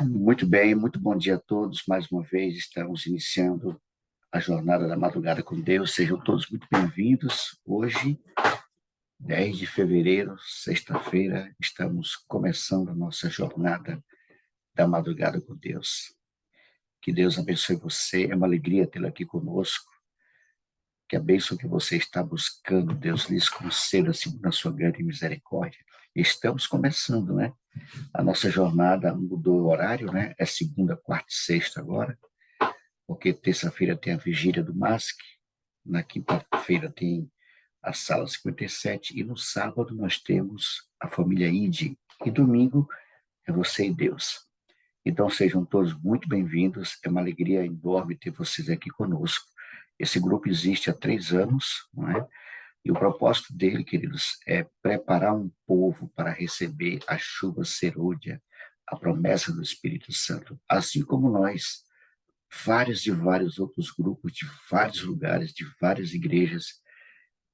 Muito bem, muito bom dia a todos. Mais uma vez, estamos iniciando a jornada da madrugada com Deus. Sejam todos muito bem-vindos. Hoje, 10 de fevereiro, sexta-feira, estamos começando a nossa jornada da madrugada com Deus. Que Deus abençoe você. É uma alegria tê-lo aqui conosco. Que a bênção que você está buscando, Deus lhes conceda segundo a sua grande misericórdia. Estamos começando, né? A nossa jornada mudou o horário, né? É segunda, quarta e sexta agora, porque terça-feira tem a vigília do MASC, na quinta-feira tem a sala 57 e no sábado nós temos a família ID. E domingo é você e Deus. Então sejam todos muito bem-vindos. É uma alegria enorme ter vocês aqui conosco. Esse grupo existe há 3 anos, não é? E o propósito dele, queridos, é preparar um povo para receber a chuva serôdia, a promessa do Espírito Santo. Assim como nós, vários outros grupos de vários lugares, de várias igrejas,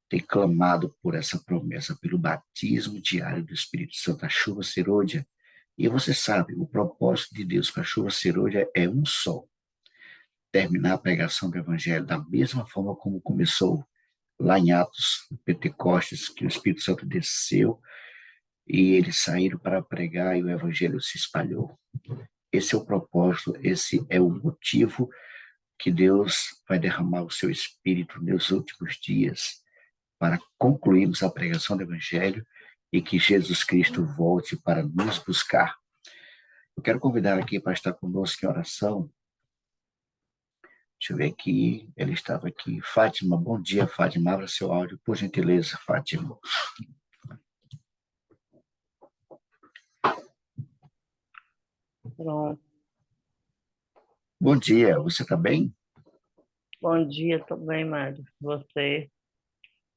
têm clamado por essa promessa, pelo batismo diário do Espírito Santo, a chuva serôdia. E você sabe, o propósito de Deus para a chuva serôdia é um só: terminar a pregação do Evangelho da mesma forma como começou, lá em Atos, Pentecostes, que o Espírito Santo desceu e eles saíram para pregar e o Evangelho se espalhou. Esse é o propósito, esse é o motivo que Deus vai derramar o seu Espírito nos últimos dias para concluirmos a pregação do Evangelho e que Jesus Cristo volte para nos buscar. Eu quero convidar aqui para estar conosco em oração. Deixa eu ver aqui, ele estava aqui. Fátima, bom dia, Fátima. Abra seu áudio, por gentileza, Fátima. Pronto. Bom dia, você está bem? Bom dia, estou bem, Mário. Você?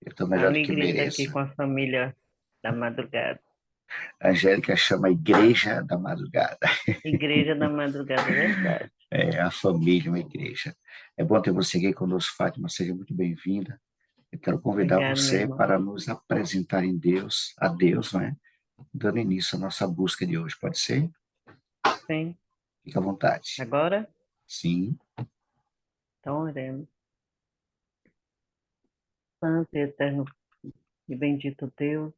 Eu estou melhor do que Alegria estar aqui mereço. com a família da madrugada. A Angélica chama Igreja da Madrugada. Igreja da madrugada, é verdade. É a família, uma igreja. É bom ter você aqui conosco, Fátima. Seja muito bem-vinda. Eu quero convidar Obrigada, meu você irmão. para nos apresentar em Deus, a Deus, não é? Dando início à nossa busca de hoje. Pode ser? Sim. Fique à vontade. Agora? Sim. Então, oremos. Santo e eterno e bendito Deus,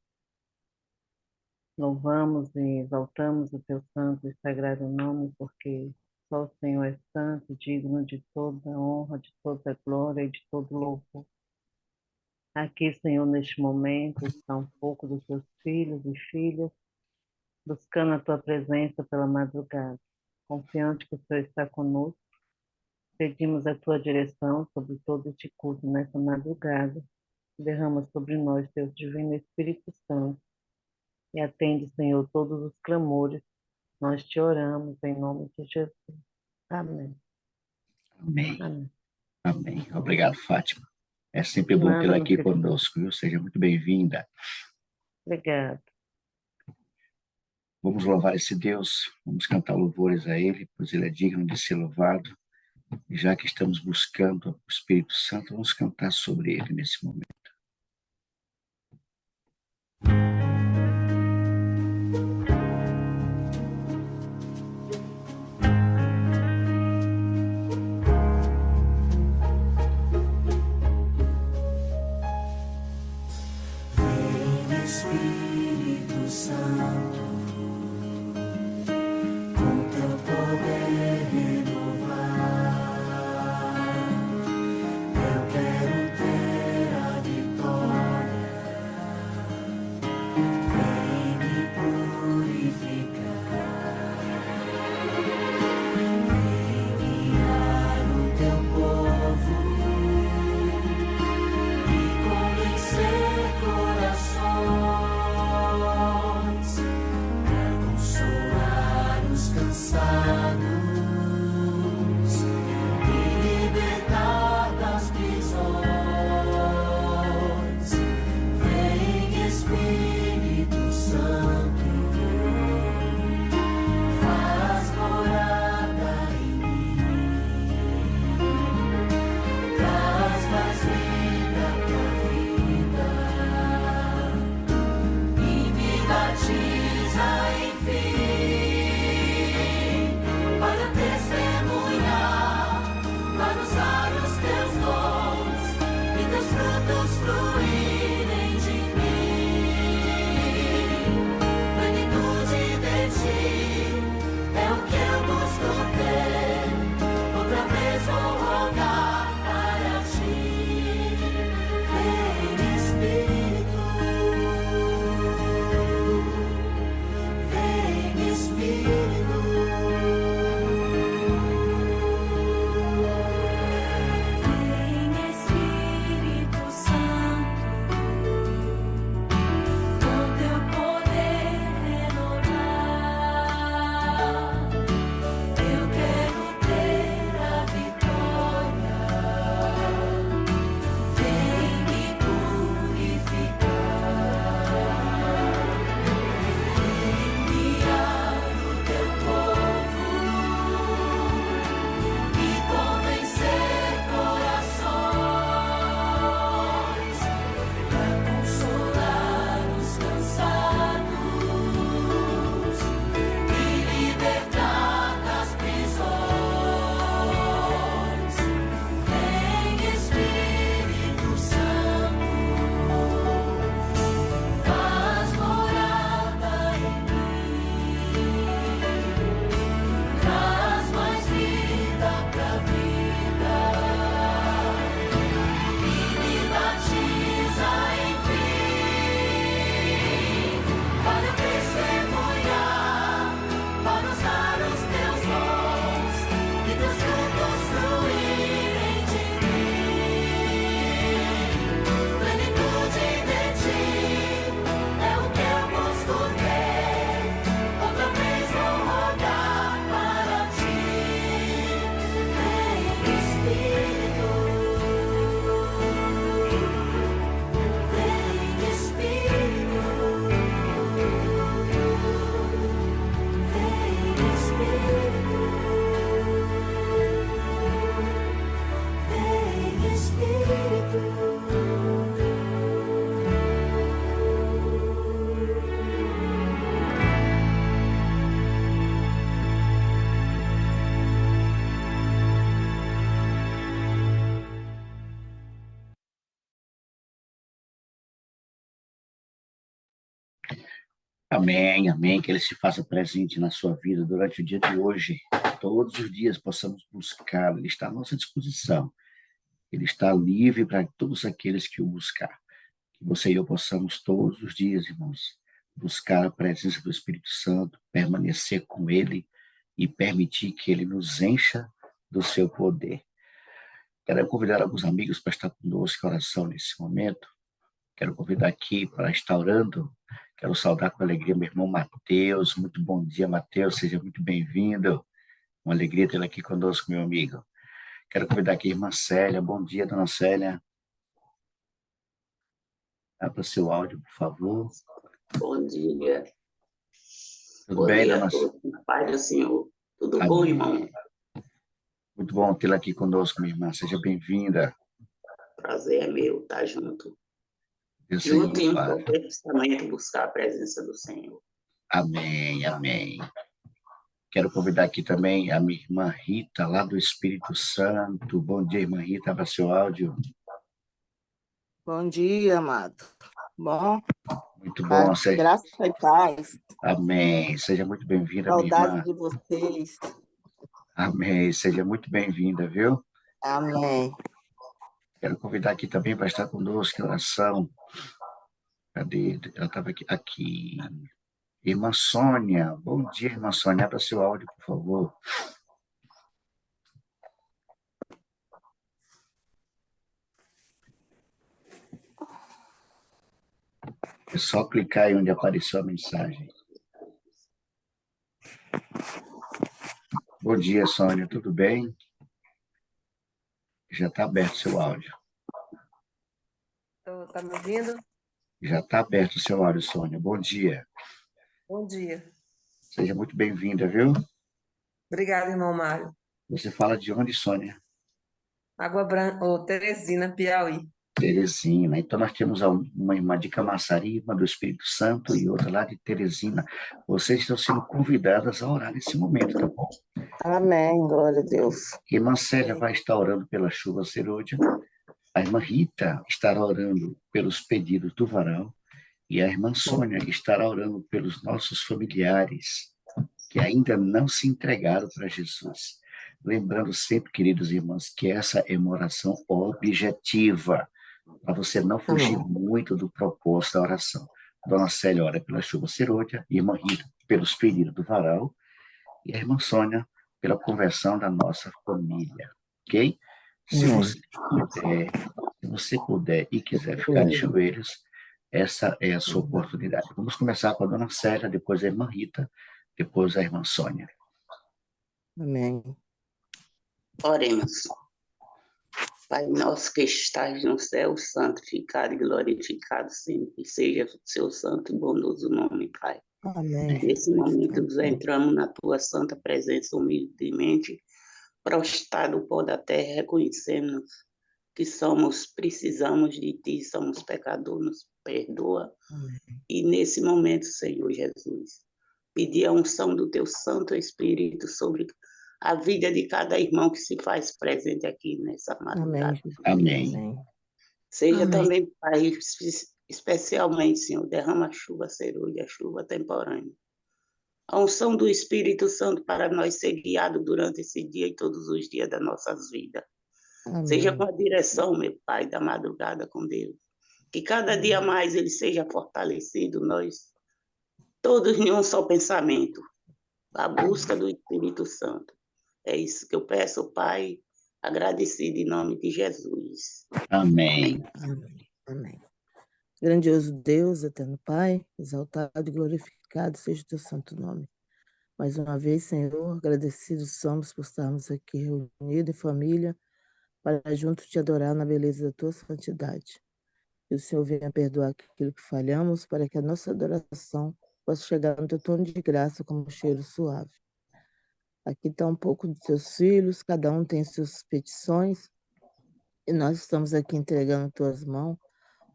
louvamos e exaltamos o teu santo e sagrado nome, porque só o Senhor é santo, digno de toda honra, de toda glória e de todo louvor. Aqui, Senhor, neste momento, está um pouco dos teus filhos e filhas, buscando a tua presença pela madrugada. Confiante que o Senhor está conosco, pedimos a tua direção sobre todo este culto nessa madrugada. Derrama sobre nós teu divino Espírito Santo e atende, Senhor, todos os clamores. Nós te oramos em nome de Jesus. Amém. Amém. Amém. Amém. Obrigado, Fátima. É sempre De bom nada, tê-la meu aqui querido. conosco, viu? Seja muito bem-vinda. Obrigada. Vamos louvar esse Deus, vamos cantar louvores a Ele, pois Ele é digno de ser louvado. E já que estamos buscando o Espírito Santo, vamos cantar sobre Ele nesse momento. Espírito Santo, com teu poder renovar, eu quero ter a vitória, vem me purificar, vem guiar o teu povo e convencer corações. Cansados e libertar das prisões. Vem Espírito Santo, faz morada em mim, traz mais vida pra vida e me batiza enfim. Amém, amém. Que Ele se faça presente na sua vida durante o dia de hoje. Todos os dias possamos buscá-lo. Ele está à nossa disposição. Ele está livre para todos aqueles que o buscar. Que você e eu possamos todos os dias, irmãos, buscar a presença do Espírito Santo, permanecer com Ele e permitir que Ele nos encha do seu poder. Quero convidar alguns amigos para estar conosco em oração nesse momento. Quero convidar aqui para estar orando. Quero saudar com alegria meu irmão Mateus. Muito bom dia, Mateus. Seja muito bem-vindo. Uma alegria tê-lo aqui conosco, meu amigo. Quero convidar aqui a irmã Célia. Bom dia, dona Célia. Abra seu áudio, por favor. Bom dia. Tudo Bom bem, dia dona a todos, na paz do Senhor. Tudo Amém. bom, irmão? Muito bom tê-la aqui conosco, minha irmã. Seja bem-vinda. Prazer é meu estar junto. Deus Junto em um Senhor. qualquer pensamento, buscar a presença do Senhor. Amém, amém. Quero convidar aqui também a minha irmã Rita, lá do Espírito Santo. Bom dia, irmã Rita. Abra seu áudio. Bom dia, amado. Bom, Muito bom. graça e paz. Amém. Seja muito bem-vinda, minha Saudade irmã. de vocês. Amém. Seja muito bem-vinda, viu? Amém. Quero convidar aqui também para estar conosco em oração. Cadê? Ela estava aqui. Irmã Sônia. Bom dia, irmã Sônia. Abra seu áudio, por favor. É só clicar aí onde apareceu a mensagem. Bom dia, Sônia. Tudo bem? Já está aberto o seu áudio. Tá me ouvindo? Já está aberto o seu áudio, Sônia. Bom dia. Bom dia. Seja muito bem-vinda, viu? Obrigada, irmão Mário. Você fala de onde, Sônia? Água Branca, Teresina, Piauí. Teresina. Então, nós temos uma irmã de Camaçari, uma do Espírito Santo e outra lá de Teresina. Vocês estão sendo convidadas a orar nesse momento, tá bom? Amém. Glória a Deus. Irmã Célia vai estar orando pela chuva serôdia. A irmã Rita estará orando pelos pedidos do varal. E a irmã Sônia estará orando pelos nossos familiares que ainda não se entregaram para Jesus. Lembrando sempre, queridos irmãos, que essa é uma oração objetiva, para você não fugir muito do propósito da oração. Dona Célia ora pela chuva serôdia, irmã Rita pelos pedidos do varal, e a irmã Sônia pela conversão da nossa família, ok? Se você puder e quiser ficar de joelhos, essa é a sua oportunidade. Vamos começar com a dona Célia, depois a irmã Rita, depois a irmã Sônia. Amém. Oremos. Pai nosso que estás no céu, santificado e glorificado sempre. Seja o seu santo e bondoso nome, Pai. Amém. Nesse momento, nos entramos na tua santa presença humildemente, prostrado o pó da terra, reconhecemos que precisamos de ti, somos pecadores, nos perdoa. Amém. E nesse momento, Senhor Jesus, pedir a unção do teu Santo Espírito sobre a vida de cada irmão que se faz presente aqui nessa madrugada. Amém. Amém. Seja Amém. também, Pai, especialmente, Senhor, derrama a chuva serôdia, a chuva temporânea. A unção do Espírito Santo para nós ser guiados durante esse dia e todos os dias das nossas vidas. Amém. Seja com a direção, meu Pai, da madrugada com Deus. Que cada dia mais ele seja fortalecido, nós, todos em um só pensamento, a busca do Espírito Santo. É isso que eu peço, Pai, agradecido em nome de Jesus. Amém. Amém. Amém. Grandioso Deus, eterno Pai, exaltado e glorificado seja o teu santo nome. Mais uma vez, Senhor, agradecidos somos por estarmos aqui reunidos em família para juntos te adorar na beleza da tua santidade. Que o Senhor venha perdoar aquilo que falhamos para que a nossa adoração possa chegar no teu trono de graça como um cheiro suave. Aqui está um pouco dos teus filhos, cada um tem suas petições, e nós estamos aqui entregando em tuas mãos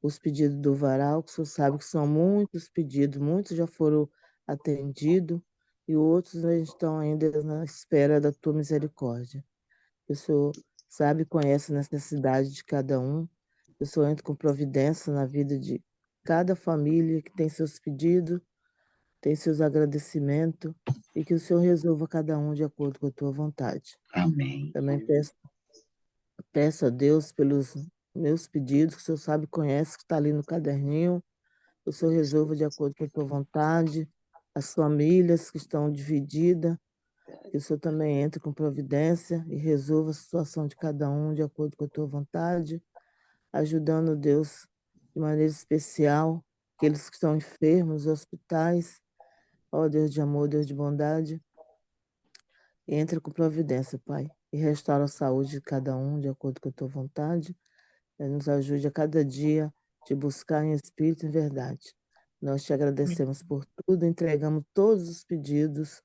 os pedidos do varal, que o Senhor sabe que são muitos pedidos, muitos já foram atendidos, e outros estão ainda na espera da tua misericórdia. O Senhor sabe, conhece a necessidade de cada um, o Senhor entra com providência na vida de cada família que tem seus pedidos, tem seus agradecimentos e que o Senhor resolva cada um de acordo com a tua vontade. Amém. Também peço a Deus pelos meus pedidos, que o Senhor sabe e conhece, que está ali no caderninho, que o Senhor resolva de acordo com a tua vontade, as famílias que estão divididas, que o Senhor também entre com providência e resolva a situação de cada um de acordo com a tua vontade, ajudando, Deus, de maneira especial, aqueles que estão enfermos nos hospitais. Ó Deus de amor, Deus de bondade, entra com providência, Pai, e restaura a saúde de cada um de acordo com a tua vontade. Nos ajude a cada dia te buscar em espírito e em verdade. Nós te agradecemos por tudo, entregamos todos os pedidos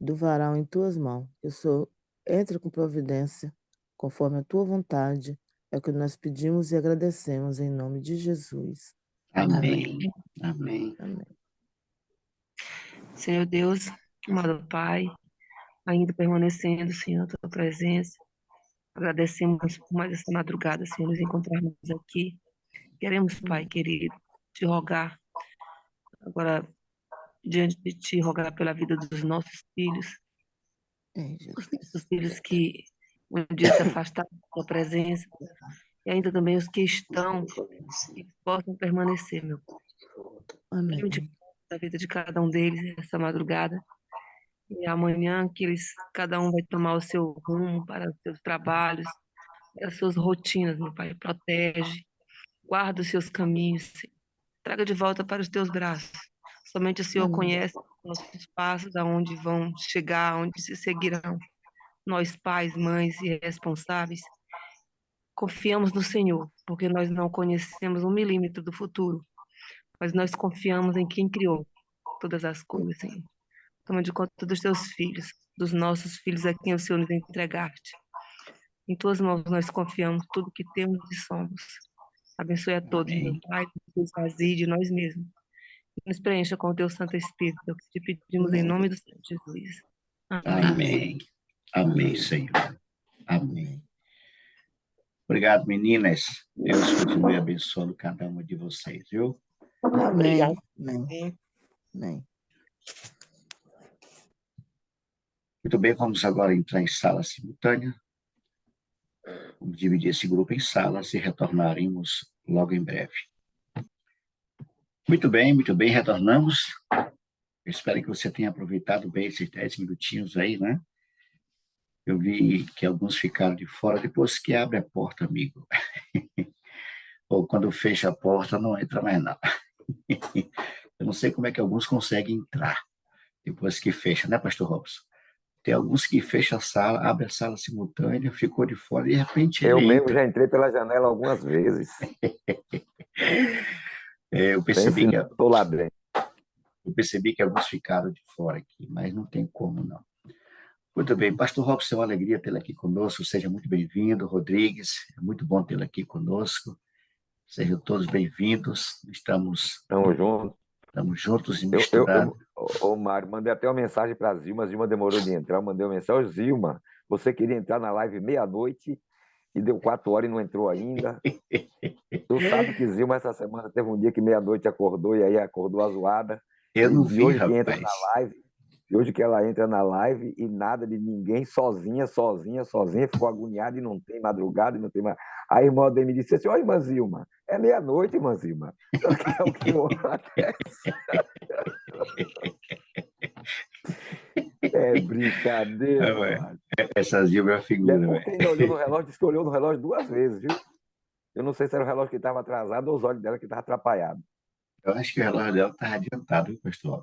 do varal em tuas mãos. Que o Senhor entre com providência, conforme a tua vontade. É o que nós pedimos e agradecemos em nome de Jesus. Amém. Amém. Amém. Senhor Deus, amado Pai, ainda permanecendo, Senhor, a tua presença. Agradecemos por mais essa madrugada, Senhor, nos encontrarmos aqui. Queremos, Pai querido, te rogar, agora, diante de ti, rogar pela vida dos nossos filhos, os nossos filhos que um dia se afastaram da tua presença, e ainda também os que estão, que possam permanecer, meu Pai. Amém. Queremos te da vida de cada um deles essa madrugada. E amanhã que cada um vai tomar o seu rumo para os seus trabalhos, para as suas rotinas, meu Pai. Protege, guarda os seus caminhos, Senhor. Traga de volta para os teus braços. Somente o Senhor Amém. conhece os nossos passos, aonde vão chegar, aonde se seguirão. Nós, pais, mães e responsáveis, confiamos no Senhor, porque nós não conhecemos um milímetro do futuro, mas nós confiamos em quem criou todas as coisas, Senhor. Toma de conta dos teus filhos, dos nossos filhos a quem o Senhor nos entregaste. Em tuas mãos nós confiamos tudo que temos e somos. Abençoe a todos, Amém. meu Pai, nos esvazie de nós mesmos. E nos preencha com o teu Santo Espírito, é o que te pedimos em nome do Senhor Jesus. Amém. Amém. Amém, Senhor. Amém. Obrigado, meninas. Deus continue abençoando cada uma de vocês, viu? Amém. Obrigada. Amém. Amém. Muito bem, vamos agora entrar em sala simultânea. Vamos dividir esse grupo em salas e retornaremos logo em breve. Muito bem, retornamos. Eu espero que você tenha aproveitado bem esses 10 minutinhos aí, né? Eu vi que alguns ficaram de fora depois que abre a porta, amigo. Ou quando fecha a porta, não entra mais não. Eu não sei como é que alguns conseguem entrar depois que fecha, né, Pastor Robson? Tem alguns que fecham a sala, abre a sala simultânea, ficou de fora e de repente Eu ele mesmo entra. já entrei pela janela algumas vezes. Eu percebi que alguns ficaram de fora aqui, mas não tem como não. Muito bem, Pastor Robson, é uma alegria tê-lo aqui conosco, seja muito bem-vindo. Rodrigues, é muito bom tê-lo aqui conosco. Sejam todos bem-vindos. Estamos juntos e misturados. Ô, Mário, mandei até uma mensagem para a Zilma. A Zilma demorou de entrar. Eu mandei uma mensagem. Ô, Zilma, você queria entrar na live meia-noite e deu 4 horas e não entrou ainda. Tu sabe que Zilma essa semana teve um dia que meia-noite acordou e aí acordou azoada. Eu não vi, hoje rapaz. que entra na live, e hoje que ela entra na live e nada de ninguém, sozinha, ficou agoniada e não tem madrugada e não tem mais. Aí a irmã Odem me disse assim: ó, irmã Zilma, é meia-noite, irmã Zilma. É o que acontece. É brincadeira, mano. Essa Zilma é uma figura, velho. Quem olhou no relógio, disse que olhou no relógio 2 vezes, viu? Eu não sei se era o relógio que estava atrasado ou os olhos dela que estavam atrapalhados. Eu acho que o relógio dela estava adiantado, viu, Pastor?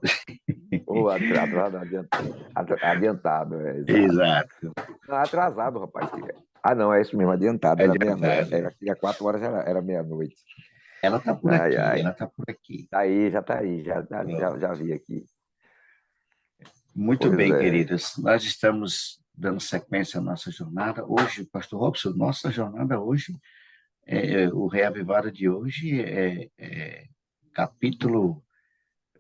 Ou adiantado, Exato. Não, atrasado, rapaz. Não, é isso mesmo, adiantado. Era meia-noite. Era 4 horas, era meia-noite. Ela está por aqui, ela está por aqui. Já está aí, já vi aqui. Muito Pois bem, é. queridos. Nós estamos dando sequência à nossa jornada. Hoje, Pastor Robson, nossa jornada hoje, o Reavivado de hoje é capítulo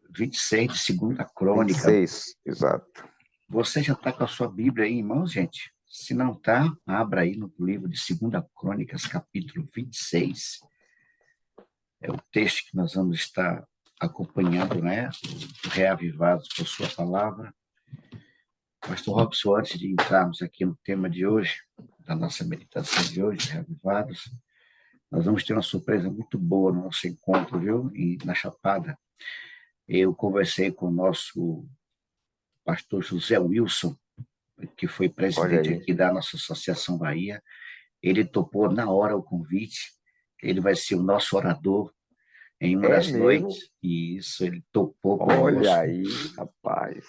26 de 2ª Crônica. 26, exato. Você já está com a sua Bíblia aí em mãos, gente? Se não está, abra aí no livro de 2ª Crônicas, capítulo 26. É o texto que nós vamos estar acompanhando, né, o Reavivados por sua palavra. Pastor Robson, antes de entrarmos aqui no tema de hoje, da nossa meditação de hoje, Reavivados, nós vamos ter uma surpresa muito boa no nosso encontro, viu? E na Chapada. Eu conversei com o nosso pastor José Wilson, que foi Olha presidente aí. aqui da nossa Associação Bahia. Ele topou na hora o convite. Ele vai ser o nosso orador em uma É das mesmo? noites. E isso, ele topou Olha conosco. aí, rapaz.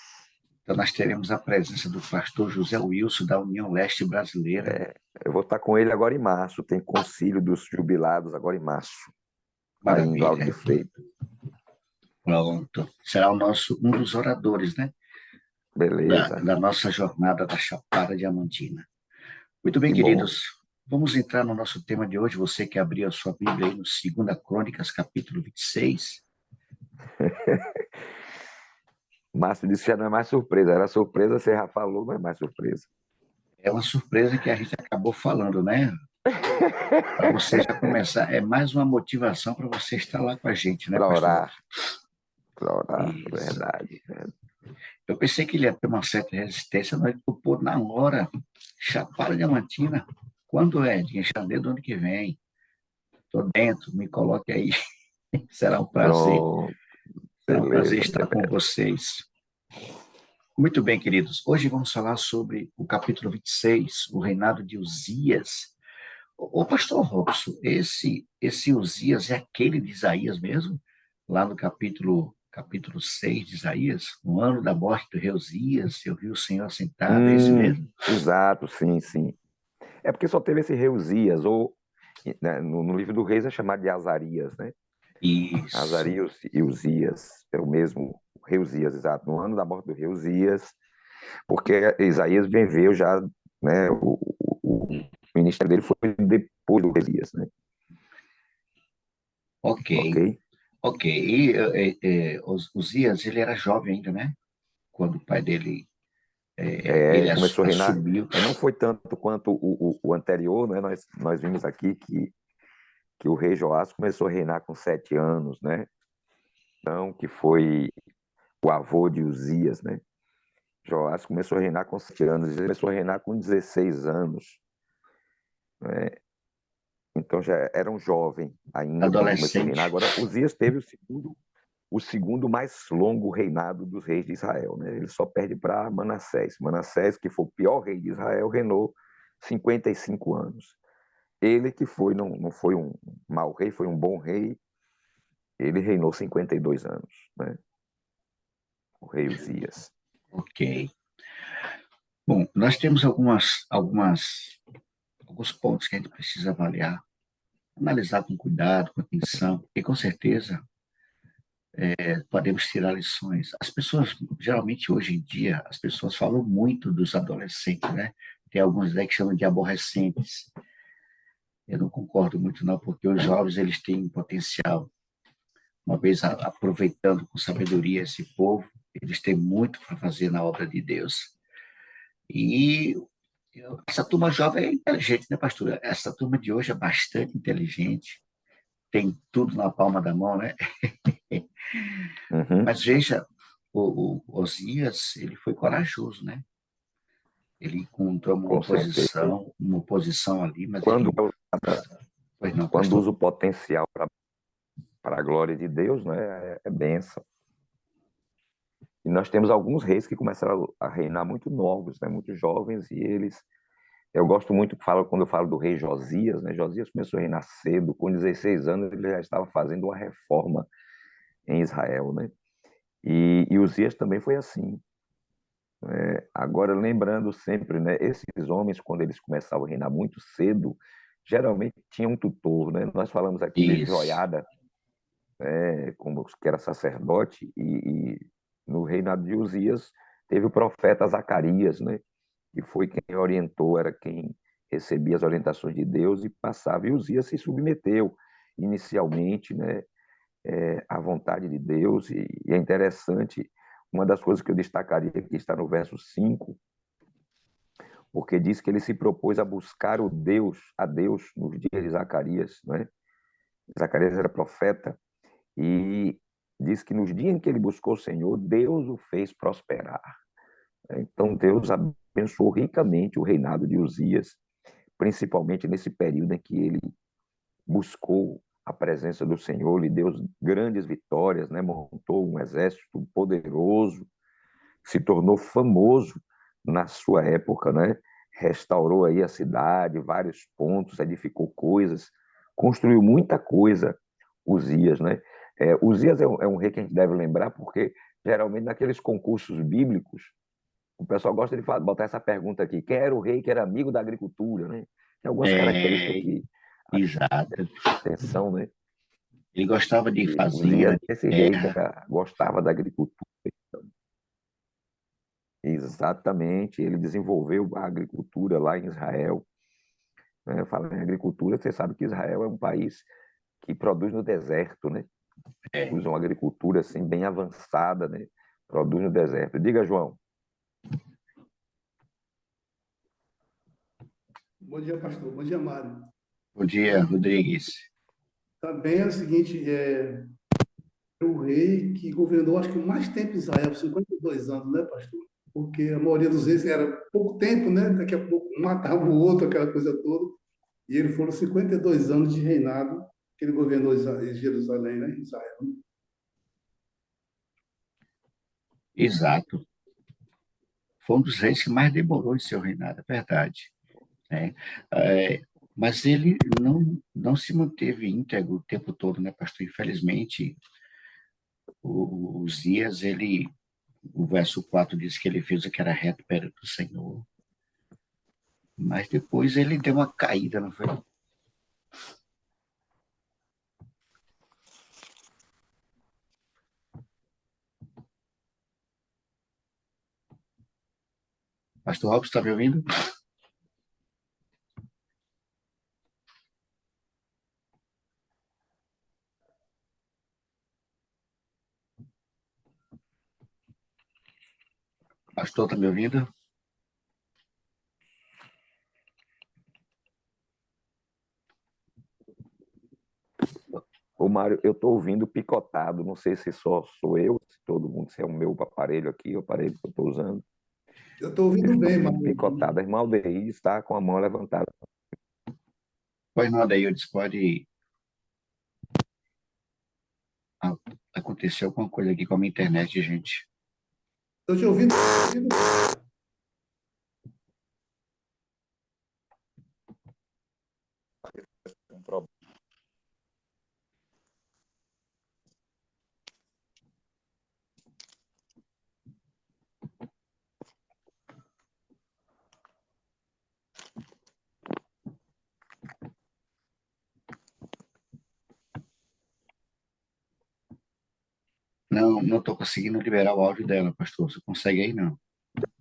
Então, nós teremos a presença do pastor José Wilson, da União Leste Brasileira. Eu vou estar com ele agora em março. Tem concílio dos jubilados agora em março, aí em Lauro de Maravilha. Freitas. Pronto. Será um dos oradores, né? Beleza. Da nossa jornada da Chapada Diamantina. Muito bem, Que bom. queridos. Vamos entrar no nosso tema de hoje. Você que abriu a sua Bíblia aí no 2 Crônicas, capítulo 26. Márcio disse que já não é mais surpresa. Era surpresa, você já falou, não é mais surpresa. É uma surpresa que a gente acabou falando, né? Para você já começar. É mais uma motivação para você estar lá com a gente, né, Para pastor? orar. Para orar, Isso. verdade. Eu pensei que ele ia ter uma certa resistência, mas ele topou na hora. Chapada Diamantina. Quando é? Em janeiro do ano que vem. Estou dentro, me coloque aí. Será um prazer. Pronto, Será um prazer beleza. estar com vocês. Muito bem, queridos. Hoje vamos falar sobre o capítulo 26, o reinado de Uzias. Ô, pastor Robson, esse Uzias é aquele de Isaías mesmo? Lá no capítulo 6 de Isaías, no ano da morte do rei Uzias, eu vi o Senhor sentado, é esse mesmo? Exato, sim, sim. É porque só teve esse rei Uzias, ou né, no livro do Reis é chamado de Azarias, né? Isso. Azarias e Uzias, é o mesmo rei Uzias, exato, no ano da morte do rei Uzias, porque Isaías viveu já, né, o ministério dele foi depois do rei Uzias, né? Ok. Ok? E Uzias, ele era jovem ainda, né? Quando o pai dele ele Começou a reinar, assumiu. não foi tanto quanto o anterior, né? Nós vimos aqui que o rei Joás começou a reinar com 7 anos, né? Então, que foi o avô de Uzias, né? Joás começou a reinar com 7 anos, ele começou a reinar com 16 anos, né? Então já era um jovem ainda quando começou a reinar. Adolescente. Agora, Uzias teve o segundo mais longo reinado dos reis de Israel, né? Ele só perde para Manassés. Manassés, que foi o pior rei de Israel, reinou 55 anos. Ele que não foi um mau rei, foi um bom rei, ele reinou 52 anos, né? O rei Uzias. Ok. Bom, nós temos alguns pontos que a gente precisa avaliar, analisar com cuidado, com atenção, porque com certeza podemos tirar lições. As pessoas, geralmente hoje em dia, as pessoas falam muito dos adolescentes, né? Tem alguns aí que chamam de aborrecentes. Eu não concordo muito não, porque os jovens eles têm um potencial. Uma vez aproveitando com sabedoria esse povo, eles têm muito para fazer na obra de Deus. E essa turma jovem é inteligente, né, pastor? Essa turma de hoje é bastante inteligente, tem tudo na palma da mão, né? Uhum. Mas veja, o Osias, ele foi corajoso, né? Ele encontrou Com certeza. uma oposição ali, mas Quando, Pois não, quando pastor? usa o potencial para a glória de Deus, né, é bênção. E nós temos alguns reis que começaram a reinar muito novos, né, muito jovens, e eles... Eu gosto muito, quando eu falo do rei Josias, né, Josias começou a reinar cedo, com 16 anos ele já estava fazendo uma reforma em Israel, né? E Uzias também foi assim. Agora, lembrando sempre, né, esses homens, quando eles começavam a reinar muito cedo, geralmente tinham um tutor, né? Nós falamos aqui de Isso. Joiada, como que era sacerdote, e no reinado de Uzias teve o profeta Zacarias, né? Que foi quem orientou, era quem recebia as orientações de Deus e passava. E Uzias se submeteu inicialmente, né, à vontade de Deus. E é interessante, uma das coisas que eu destacaria aqui está no verso 5, porque diz que ele se propôs a buscar a Deus nos dias de Zacarias, né? Zacarias era profeta, e diz que nos dias em que ele buscou o Senhor, Deus o fez prosperar. Então, Deus abençoou ricamente o reinado de Uzias, principalmente nesse período em que ele buscou a presença do Senhor, lhe deu grandes vitórias, né? Montou um exército poderoso, se tornou famoso na sua época, né? Restaurou aí a cidade, vários pontos, edificou coisas, construiu muita coisa, Uzias, né? Uzias é um rei que a gente deve lembrar, porque geralmente naqueles concursos bíblicos, o pessoal gosta de botar essa pergunta aqui: quem era o rei que era amigo da agricultura, né? Tem algumas características É, que exato. atenção, né? Ele gostava de E Uzias, fazenda, de esse rei que terra. gostava da agricultura. Exatamente, ele desenvolveu a agricultura lá em Israel. Né? Falando em agricultura, você sabe que Israel é um país que produz no deserto, né? É. Usa uma agricultura assim bem avançada, né? Produz no deserto. Diga, João. Bom dia, pastor. Bom dia, Mário. Bom dia, Rodrigues. Também é o seguinte, o rei que governou, acho que mais tempo em Israel, 52 anos, né, pastor? Porque a maioria dos reis era pouco tempo, né? Daqui a pouco um matava o outro, aquela coisa toda. E ele foram 52 anos de reinado que ele governou em Jerusalém, né? Em Israel. Exato. Foi um dos reis que mais demorou em seu reinado, é verdade. Né? É, mas ele não se manteve íntegro o tempo todo, né, pastor? Infelizmente, os dias, o verso 4 diz que ele fez o que era reto perante o Senhor, mas depois ele deu uma caída, não foi? Pastor Robson, está me ouvindo? Pastor, está me ouvindo? Ô, Mário, eu estou ouvindo picotado. Não sei se só sou eu, se todo mundo, se é o meu aparelho aqui, o aparelho que eu estou usando. Eu estou Eu ouvindo estou bem, ouvindo Mário. picotado. A irmã Aldeir está com a mão levantada. Pois não, daí eu disse, pode... Ah, aconteceu alguma coisa aqui com a minha internet, gente. Estou te ouvindo. Um problema. Não estou conseguindo liberar o áudio dela, pastor. Você consegue aí, não?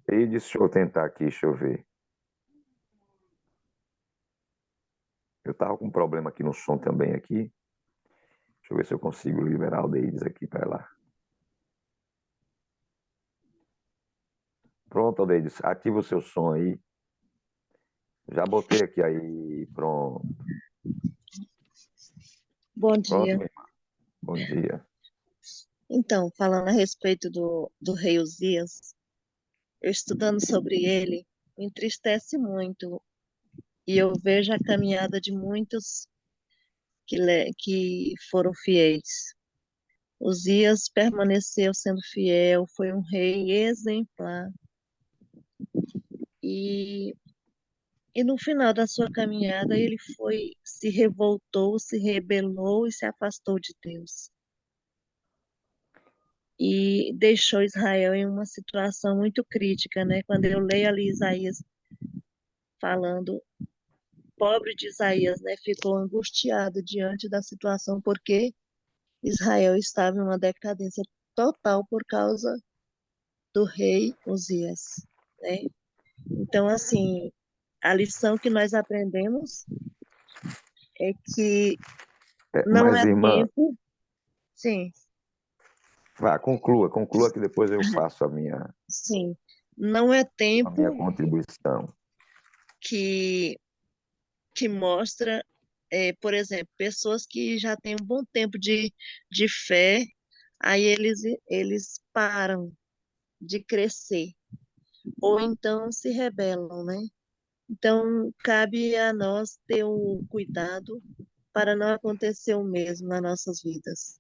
E deixa eu tentar aqui, deixa eu ver. Eu estava com um problema aqui no som também aqui. Deixa eu ver se eu consigo liberar o Deides aqui para lá. Pronto, Deides, ativa o seu som aí. Já botei aqui aí, pronto. Bom Pronto, dia. minha irmã. Bom dia. Então, falando a respeito do rei Uzias, eu estudando sobre ele, me entristece muito. E eu vejo a caminhada de muitos que foram fiéis. Uzias permaneceu sendo fiel, foi um rei exemplar. E, e no final da sua caminhada, ele se revoltou, se rebelou e se afastou de Deus. E deixou Israel em uma situação muito crítica, né? Quando eu leio ali Isaías falando, pobre de Isaías, né? Ficou angustiado diante da situação porque Israel estava em uma decadência total por causa do rei Uzias, né? Então, assim, a lição que nós aprendemos é que não Mas, é irmã, tempo, sim, vá, conclua que depois eu faço sim, não é a minha tempo contribuição. que mostra, por exemplo, pessoas que já têm um bom tempo de fé, Aí eles param de crescer, ou então se rebelam, né? Então, cabe a nós ter o cuidado para não acontecer o mesmo nas nossas vidas.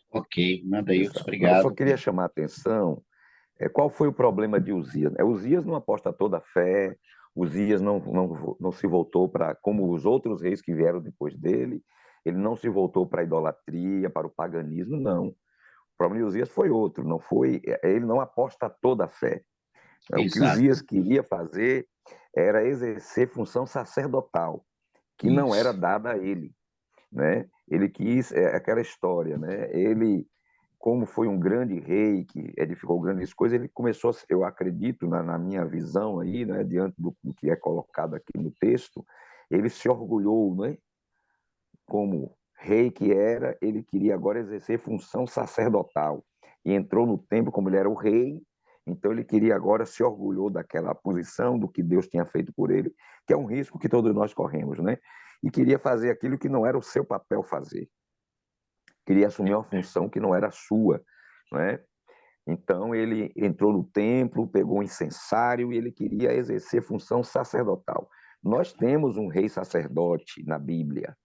Ok, Mandailson, Exato. Eu só obrigado. queria chamar a atenção, qual foi o problema de Uzias? Uzias não apostatou da fé, Uzias não se voltou para, como os outros reis que vieram depois dele, ele não se voltou para a idolatria, para o paganismo, não. O problema de Uzias foi outro, não foi, ele não apostatou da fé. O que Exato, Uzias queria fazer era exercer função sacerdotal, que não era isso. dada a ele, né? Ele quis, aquela história, né? Ele, como foi um grande rei que edificou grandes coisas, ele começou, eu acredito, na minha visão aí, né, diante do que é colocado aqui no texto, ele se orgulhou, né? Como rei que era, ele queria agora exercer função sacerdotal. E entrou no templo, como ele era o rei, então ele queria agora se orgulhou daquela posição, do que Deus tinha feito por ele, que é um risco que todos nós corremos, né? E queria fazer aquilo que não era o seu papel fazer. Queria assumir uma função que não era sua, né? Então ele entrou no templo, pegou um incensário e ele queria exercer função sacerdotal. Nós temos um rei sacerdote na Bíblia,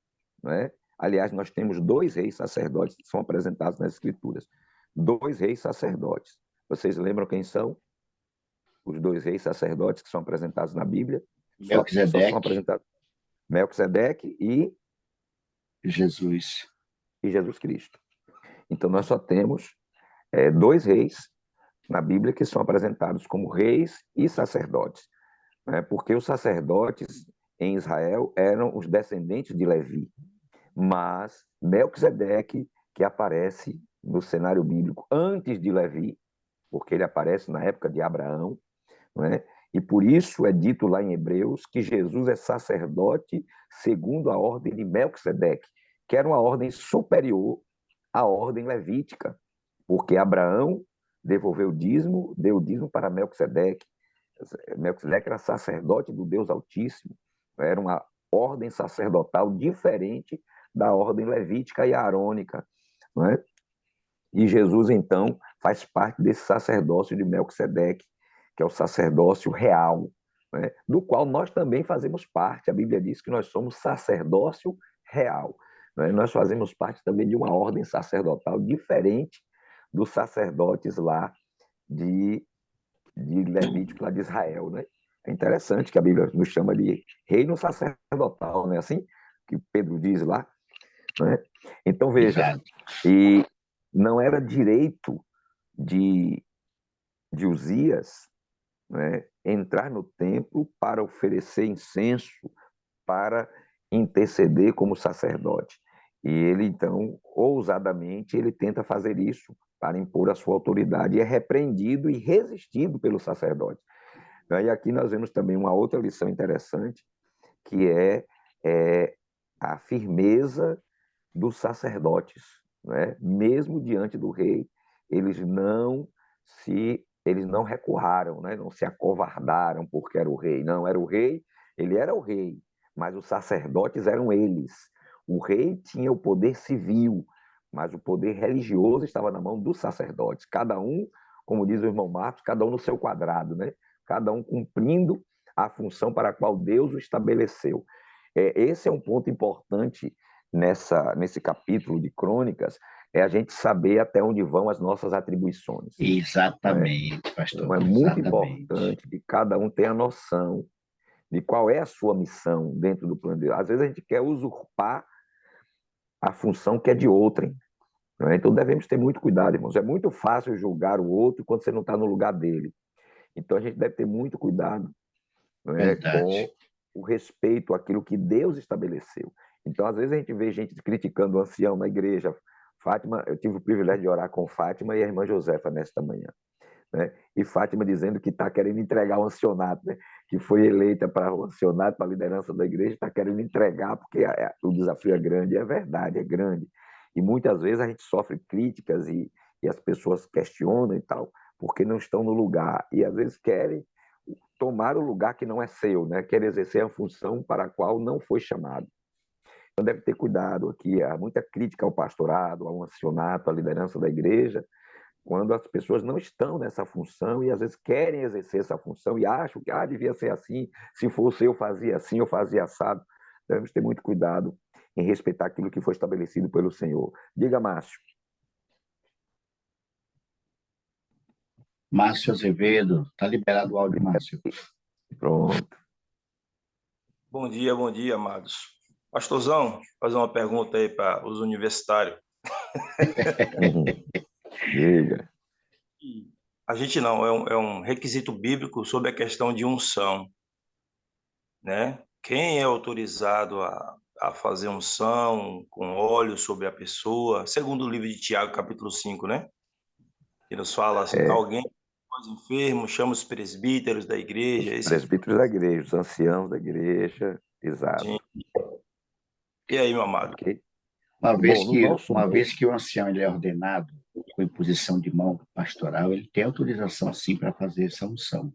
né? Aliás, nós temos dois reis sacerdotes que são apresentados nas Escrituras. Dois reis sacerdotes. Vocês lembram quem são? Os dois reis sacerdotes que são apresentados na Bíblia? Só são Melquisedeque, apresentados Melquisedeque Jesus. e Jesus Cristo. Então, nós só temos dois reis na Bíblia que são apresentados como reis e sacerdotes, né? Porque os sacerdotes em Israel eram os descendentes de Levi, mas Melquisedeque, que aparece no cenário bíblico antes de Levi, porque ele aparece na época de Abraão, né? E por isso é dito lá em Hebreus que Jesus é sacerdote segundo a ordem de Melquisedeque, que era uma ordem superior à ordem levítica, porque Abraão devolveu o dízimo, deu o dízimo para Melquisedeque. Melquisedeque era sacerdote do Deus Altíssimo, era uma ordem sacerdotal diferente da ordem levítica e arônica, não é? E Jesus, então, faz parte desse sacerdócio de Melquisedeque, que é o sacerdócio real, né? Do qual nós também fazemos parte. A Bíblia diz que nós somos sacerdócio real, né? Nós fazemos parte também de uma ordem sacerdotal diferente dos sacerdotes lá de Levítico, lá de Israel, né? É interessante que a Bíblia nos chama de reino sacerdotal, né? Assim que Pedro diz lá, né? Então, veja, Exato. e não era direito de Uzias, né, entrar no templo para oferecer incenso, para interceder como sacerdote. E ele, então, ousadamente, ele tenta fazer isso para impor a sua autoridade e é repreendido e resistido pelo sacerdote. E aqui nós vemos também uma outra lição interessante, que é a firmeza dos sacerdotes, né? Mesmo diante do rei, eles não recuaram, né? Não se acovardaram porque era o rei. Não, era o rei, ele era o rei, mas os sacerdotes eram eles. O rei tinha o poder civil, mas o poder religioso estava na mão dos sacerdotes. Cada um, como diz o irmão Marcos, cada um no seu quadrado, né? Cada um cumprindo a função para a qual Deus o estabeleceu. Esse é um ponto importante nesse capítulo de Crônicas, é a gente saber até onde vão as nossas atribuições, né? Exatamente, Então, pastor. é muito Exatamente. importante que cada um tenha noção de qual é a sua missão dentro do plano de Deus. Às vezes a gente quer usurpar a função que é de outrem, né? Então devemos ter muito cuidado, irmãos. É muito fácil julgar o outro quando você não está no lugar dele. Então a gente deve ter muito cuidado, né, com Verdade. o respeito àquilo que Deus estabeleceu. Então, às vezes, a gente vê gente criticando o ancião na igreja. Fátima, eu tive o privilégio de orar com Fátima e a irmã Josefa nesta manhã, né? E Fátima dizendo que está querendo entregar o ancianato, né? Que foi eleita para o ancianato, para a liderança da igreja, está querendo entregar, porque o desafio é grande, é verdade, é grande. E muitas vezes a gente sofre críticas e as pessoas questionam e tal, porque não estão no lugar. E às vezes querem tomar o lugar que não é seu, né? Querem exercer a função para a qual não foi chamado. Então deve ter cuidado aqui, há muita crítica ao pastorado, ao ancianato, à liderança da igreja, quando as pessoas não estão nessa função e às vezes querem exercer essa função e acham que devia ser assim, se fosse eu fazia assim, eu fazia assado. Devemos ter muito cuidado em respeitar aquilo que foi estabelecido pelo Senhor. Diga, Márcio. Márcio Azevedo, está liberado o áudio, Márcio. Pronto. Bom dia, amados. Pastorzão, fazer uma pergunta aí para os universitários. Diga. A gente não, é um requisito bíblico sobre a questão de unção, né? Quem é autorizado a fazer unção com óleo sobre a pessoa, segundo o livro de Tiago, capítulo 5, né? Que nos fala assim, alguém os enfermos, chama os presbíteros da igreja. Os presbíteros da igreja, os anciãos da igreja, exato. Sim. E aí, meu amado? Okay. Uma vez que o ancião ele é ordenado com imposição de mão pastoral, ele tem autorização, sim, para fazer essa unção.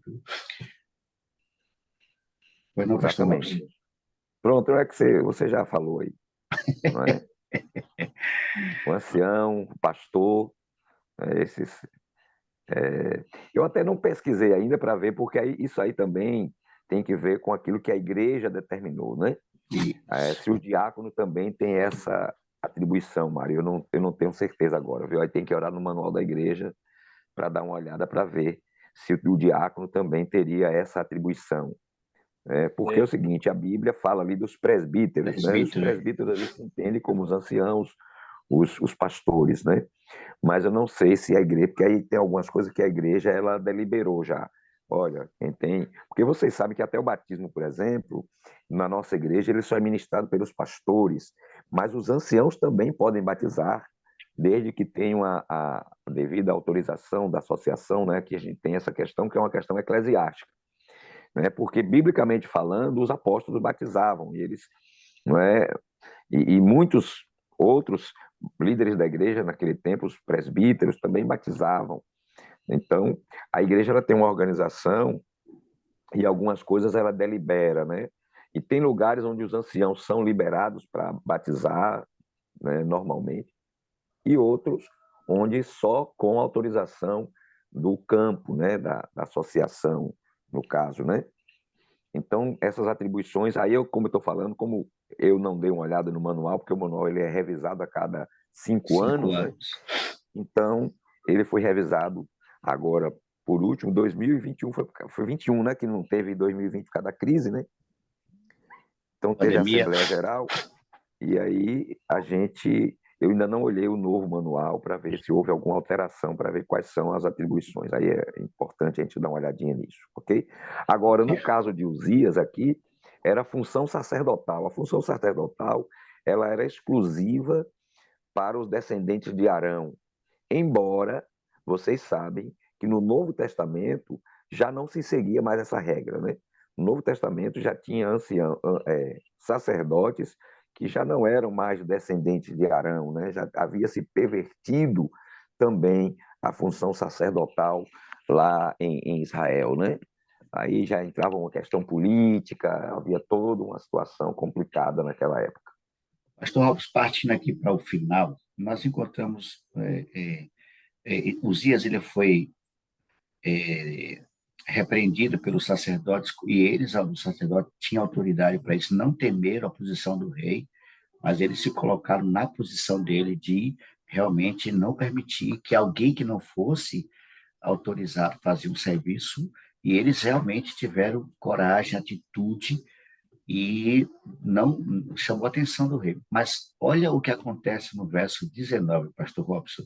Foi não, pastor Robson? Pronto, é que você já falou aí. Não é? O ancião, o pastor, eu até não pesquisei ainda para ver, porque isso aí também tem que ver com aquilo que a igreja determinou, né? Se o diácono também tem essa atribuição, Mário, eu não tenho certeza agora, viu? Aí tem que orar no manual da igreja para dar uma olhada para ver se o diácono também teria essa atribuição. Porque é o seguinte, a Bíblia fala ali dos presbíteros, né? Os presbíteros eles se entendem como os anciãos, os pastores, né? Mas eu não sei se a igreja, porque aí tem algumas coisas que a igreja ela deliberou já. Olha, quem tem... Porque vocês sabem que até o batismo, por exemplo, na nossa igreja, ele só é ministrado pelos pastores, mas os anciãos também podem batizar, desde que tenham a devida autorização da associação, né? Que a gente tem essa questão, que é uma questão eclesiástica. Né? Porque, biblicamente falando, os apóstolos batizavam, e eles... Não é? E muitos outros líderes da igreja, naquele tempo, os presbíteros, também batizavam. Então, a igreja ela tem uma organização e algumas coisas ela delibera, né? E tem lugares onde os anciãos são liberados para batizar, né, normalmente, e outros onde só com autorização do campo, né, da associação, no caso, né? Então, essas atribuições, aí como eu estou falando, como eu não dei uma olhada no manual, porque o manual ele é revisado a cada 5 anos, né? Então, ele foi revisado agora, por último, 2021, foi 21, né? Que não teve 2020 por causa da crise, né? Então, teve Pandemia. a Assembleia Geral, e aí eu ainda não olhei o novo manual para ver se houve alguma alteração, para ver quais são as atribuições. Aí é importante a gente dar uma olhadinha nisso, ok? Agora, no caso de Uzias aqui, era a função sacerdotal. A função sacerdotal, ela era exclusiva para os descendentes de Arão, embora vocês sabem que no Novo Testamento já não se seguia mais essa regra, né? No Novo Testamento já tinha sacerdotes que já não eram mais descendentes de Arão, né? Já havia se pervertido também a função sacerdotal lá em Israel, né? Aí já entrava uma questão política, havia toda uma situação complicada naquela época. Pastor Robson, partindo aqui para o final, nós encontramos Uzias, ele foi repreendido pelos sacerdotes, e eles, os sacerdotes, tinham autoridade para isso, não temeram a posição do rei, mas eles se colocaram na posição dele de realmente não permitir que alguém que não fosse autorizado fazer um serviço, e eles realmente tiveram coragem, atitude, e não chamou a atenção do rei. Mas olha o que acontece no verso 19, pastor Robson,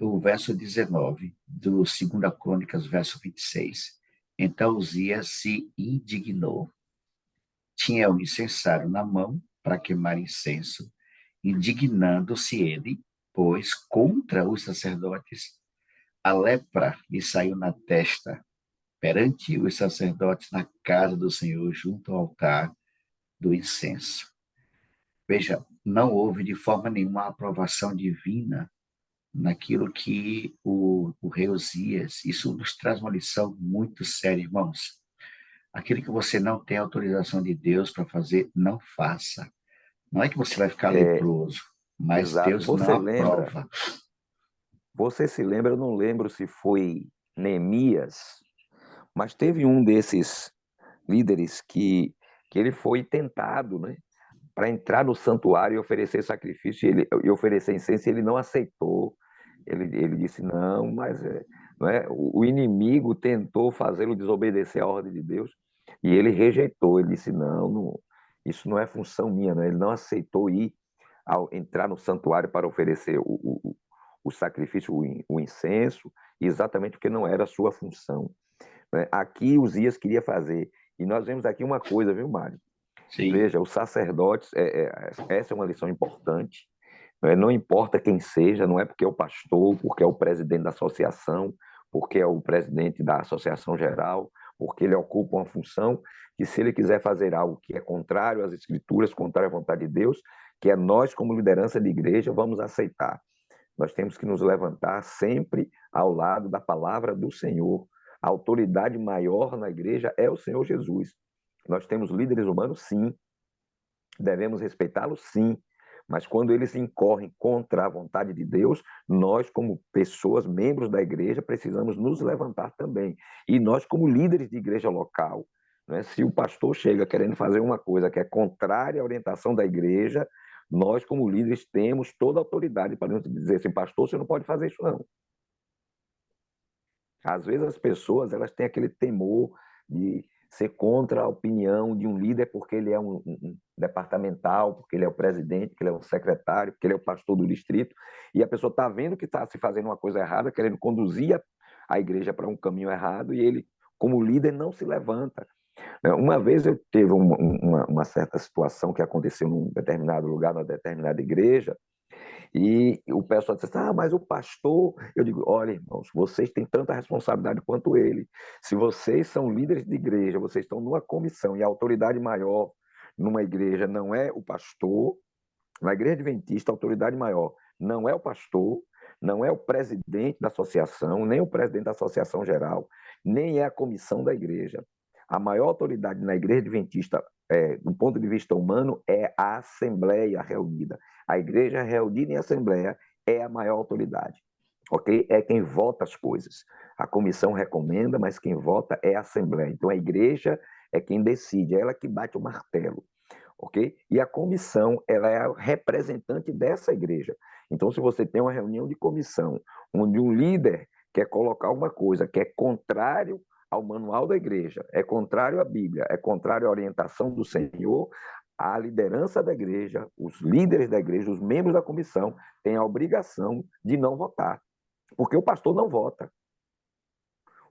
o verso 19 do 2 Crônicas, verso 26. Então Uzias se indignou. Tinha o incensário na mão para queimar incenso, indignando-se ele, pois contra os sacerdotes a lepra lhe saiu na testa perante os sacerdotes na casa do Senhor, junto ao altar do incenso. Veja, não houve de forma nenhuma aprovação divina naquilo que o rei Uzias, isso nos traz uma lição muito séria, irmãos. Aquilo que você não tem autorização de Deus para fazer, não faça. Não é que você vai ficar É, leproso, mas exato. Deus não aprova. Você se lembra, eu não lembro se foi Neemias, mas teve um desses líderes que ele foi tentado, né, para entrar no santuário e oferecer sacrifício e oferecer incenso, e ele não aceitou. Ele disse, não, mas não é, o inimigo tentou fazê-lo desobedecer a ordem de Deus, e ele rejeitou. Ele disse, não, isso não é função minha, né? Ele não aceitou ir ao entrar no santuário para oferecer o sacrifício, o incenso, exatamente porque não era a sua função, né? Aqui Uzias queria fazer. E nós vemos aqui uma coisa, viu, Mário? Sim, Veja, os sacerdotes, essa é uma lição importante. Não importa quem seja, não é porque é o pastor, porque é o presidente da associação, porque é o presidente da associação geral, porque ele ocupa uma função, que se ele quiser fazer algo que é contrário às escrituras, contrário à vontade de Deus, que é nós, como liderança de igreja, vamos aceitar. Nós temos que nos levantar sempre ao lado da palavra do Senhor. A autoridade maior na igreja é o Senhor Jesus. Nós temos líderes humanos, sim. Devemos respeitá-los, sim. Mas quando eles incorrem contra a vontade de Deus, nós, como pessoas, membros da igreja, precisamos nos levantar também. E nós, como líderes de igreja local, né, se o pastor chega querendo fazer uma coisa que é contrária à orientação da igreja, nós, como líderes, temos toda a autoridade para nos dizer assim, pastor, você não pode fazer isso, não. Às vezes as pessoas elas têm aquele temor de ser contra a opinião de um líder porque ele é um departamental, porque ele é o presidente, porque ele é um secretário, porque ele é o pastor do distrito, e a pessoa está vendo que está se fazendo uma coisa errada, querendo conduzir a igreja para um caminho errado, e ele, como líder, não se levanta. Uma vez eu teve uma certa situação que aconteceu num determinado lugar, numa determinada igreja, e o pessoal disse assim, mas o pastor... Eu digo, olha, irmãos, vocês têm tanta responsabilidade quanto ele. Se vocês são líderes de igreja, vocês estão numa comissão, e a autoridade maior numa igreja não é o pastor, na igreja adventista, a autoridade maior não é o pastor, não é o presidente da associação, nem o presidente da associação geral, nem é a comissão da igreja. A maior autoridade na igreja adventista, do ponto de vista humano, é a assembleia reunida. A igreja reunida em assembleia é a maior autoridade, ok? É quem vota as coisas. A comissão recomenda, mas quem vota é a assembleia. Então a igreja é quem decide, é ela que bate o martelo, ok? E a comissão, ela é a representante dessa igreja. Então se você tem uma reunião de comissão, onde um líder quer colocar alguma coisa que é contrário ao manual da igreja, é contrário à Bíblia, é contrário à orientação do Senhor, a liderança da igreja, os líderes da igreja, os membros da comissão, têm a obrigação de não votar, porque o pastor não vota.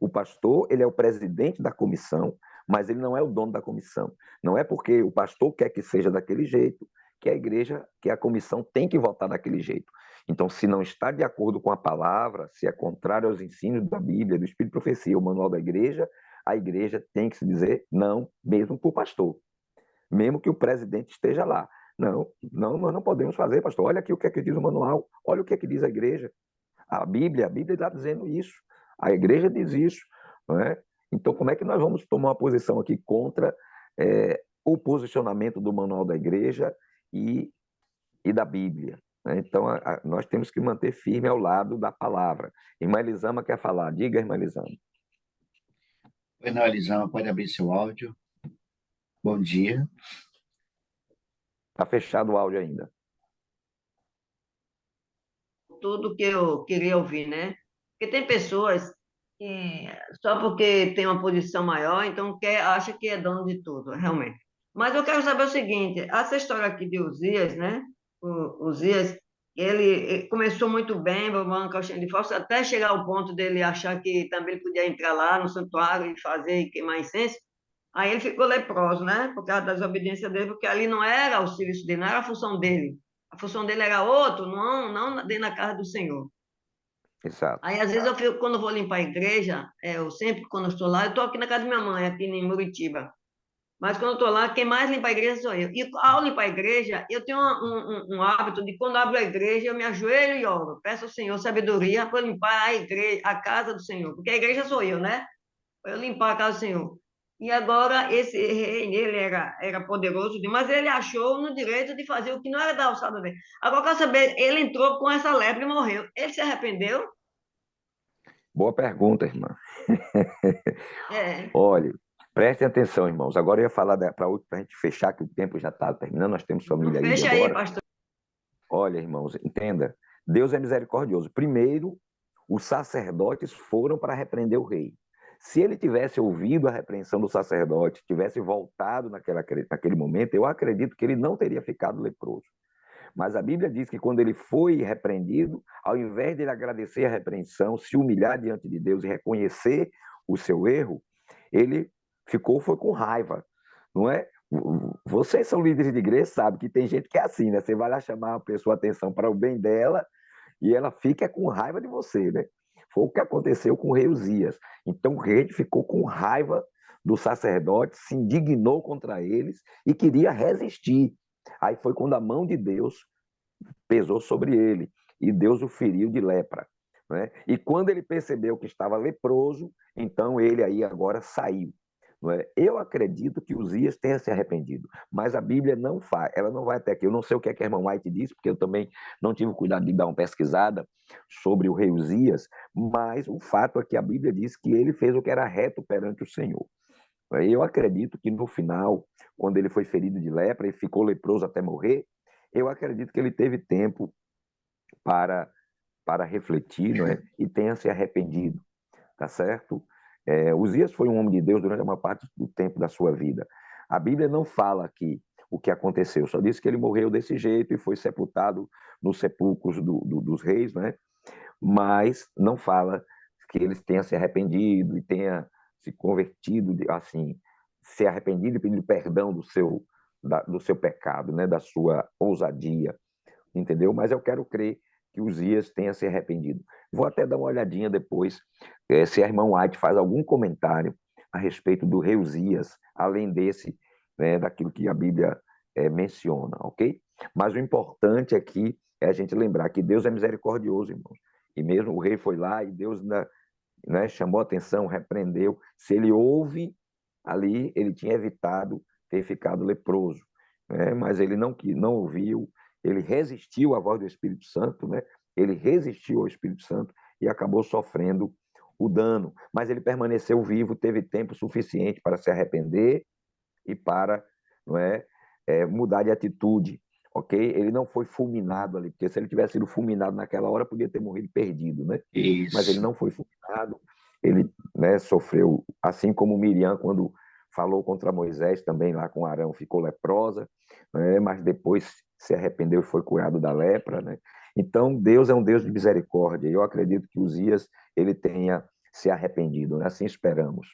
O pastor, ele é o presidente da comissão, mas ele não é o dono da comissão. Não é porque o pastor quer que seja daquele jeito, que a igreja, que a comissão tem que votar daquele jeito. Então, se não está de acordo com a palavra, se é contrário aos ensinos da Bíblia, do Espírito de Profecia, o manual da igreja, a igreja tem que se dizer não, mesmo para o pastor, mesmo que o presidente esteja lá. Não, nós não podemos fazer, pastor. Olha aqui o que é que diz o manual, olha o que é que diz a igreja. A Bíblia está dizendo isso, a igreja diz isso, não é? Então, como é que nós vamos tomar uma posição aqui contra o posicionamento do manual da igreja e da Bíblia? Né? Então, nós temos que manter firme ao lado da palavra. Irmã Elisama quer falar. Diga, irmã Elisama. Oi, não, Elisama, pode abrir seu áudio. Bom dia. Está fechado o áudio ainda. Tudo que eu queria ouvir, né? Porque tem pessoas que, só porque tem uma posição maior, então acha que é dono de tudo, realmente. Mas eu quero saber o seguinte, essa história aqui de Uzias, né? O Uzias, ele começou muito bem, babando caixinha de fósforo, até chegar ao ponto dele achar que também ele podia entrar lá no santuário e fazer e queimar incenso. Aí ele ficou leproso, né? Por causa da desobediência dele, porque ali não era o serviço dele, não era a função dele. A função dele era outro, não dentro da casa do Senhor. Exato. Aí, às vezes, eu fico, quando eu vou limpar a igreja, eu sempre, quando eu estou lá, eu estou aqui na casa da minha mãe, aqui em Muritiba. Mas quando eu estou lá, quem mais limpa a igreja sou eu. E ao limpar a igreja, eu tenho um hábito de, quando abro a igreja, eu me ajoelho e oro. Peço ao Senhor sabedoria para limpar a igreja, a casa do Senhor. Porque a igreja sou eu, né? Para eu limpar a casa do Senhor. E agora esse rei, ele era poderoso demais, ele achou no direito de fazer o que não era da alçada dele. Agora, eu quero saber, ele entrou com essa lepra e morreu. Ele se arrependeu? Boa pergunta, irmã. É. Olha, prestem atenção, irmãos. Agora eu ia falar para a gente fechar, que o tempo já está terminando, nós temos família aí Fecha aí, agora. pastor. Olha, irmãos, entenda, Deus é misericordioso. Primeiro, os sacerdotes foram para repreender o rei. Se ele tivesse ouvido a repreensão do sacerdote, tivesse voltado naquele momento, eu acredito que ele não teria ficado leproso. Mas a Bíblia diz que quando ele foi repreendido, ao invés de ele agradecer a repreensão, se humilhar diante de Deus e reconhecer o seu erro, ele foi com raiva, não é? Vocês são líderes de igreja, sabem que tem gente que é assim, né? Você vai lá chamar a pessoa atenção para o bem dela e ela fica com raiva de você, né? Foi o que aconteceu com o rei Uzias. Então o rei ficou com raiva do sacerdote, se indignou contra eles e queria resistir. Aí foi quando a mão de Deus pesou sobre ele e Deus o feriu de lepra, né? E quando ele percebeu que estava leproso, então ele aí agora saiu. Não é? Eu acredito que Uzias tenha se arrependido, mas a Bíblia não faz, ela não vai até aqui. Eu não sei o que a irmã White disse, porque eu também não tive cuidado de dar uma pesquisada sobre o rei Uzias, mas o fato é que a Bíblia diz que ele fez o que era reto perante o Senhor. Eu acredito que no final, quando ele foi ferido de lepra e ficou leproso até morrer, eu acredito que ele teve tempo para refletir, não é? E tenha se arrependido, tá certo? Uzias foi um homem de Deus durante a maior parte do tempo da sua vida. A Bíblia não fala aqui o que aconteceu, só diz que ele morreu desse jeito e foi sepultado nos sepulcros dos reis, né? Mas não fala que ele tenha se arrependido e tenha se convertido, assim, se arrependido e pedido perdão do seu pecado, né? Da sua ousadia, entendeu? Mas eu quero crer que Uzias tenha se arrependido. Vou até dar uma olhadinha depois, se a irmã White faz algum comentário a respeito do rei Uzias, além desse, né, daquilo que a Bíblia menciona, ok? Mas o importante aqui é a gente lembrar que Deus é misericordioso, irmãos. E mesmo o rei foi lá e Deus, né, chamou a atenção, repreendeu. Se ele ouve ali, ele tinha evitado ter ficado leproso, né? Mas ele não ouviu, ele resistiu à voz do Espírito Santo, né? Ele resistiu ao Espírito Santo e acabou sofrendo o dano. Mas ele permaneceu vivo, teve tempo suficiente para se arrepender e para, não é, mudar de atitude, ok? Ele não foi fulminado ali, porque se ele tivesse sido fulminado naquela hora, podia ter morrido perdido, né? Isso. Mas ele não foi fulminado, ele, né, sofreu, assim como Miriam, quando falou contra Moisés também lá com Arão, ficou leprosa, né? Mas depois se arrependeu e foi curado da lepra, né? Então, Deus é um Deus de misericórdia. Eu acredito que Uzias ele tenha se arrependido, né? Assim esperamos.